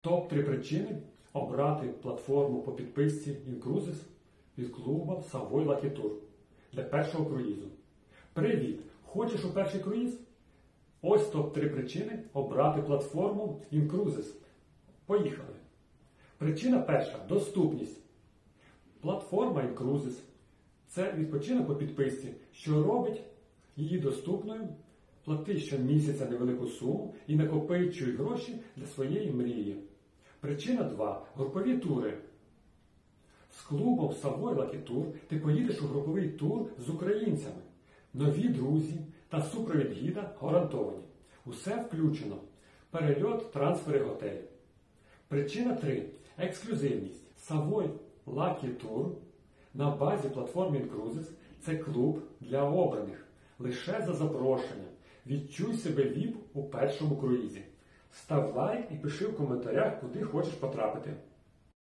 Топ-3 причини обрати платформу по підписці Incruises від клубу Savoy Lucky Tour для першого круїзу. Привіт! Хочеш у перший круїз? Ось топ-3 причини обрати платформу Incruises. Поїхали! Причина перша – доступність. Платформа Incruises – це відпочинок по підписці, що робить її доступною. Плати щомісяця невелику суму і накопичуй гроші для своєї мрії. Причина 2. Групові тури. З клубом Savoy Lucky Tour ти поїдеш у груповий тур з українцями. Нові друзі та супровід гіда гарантовані. Усе включено. Перельот, трансфери, готелі. Причина 3. Ексклюзивність. Savoy Lucky Tour на базі платформи Incruises – це клуб для обраних. Лише за запрошенням. Відчуй себе VIP у першому круїзі. Став лайк і пиши в коментарях, куди хочеш потрапити.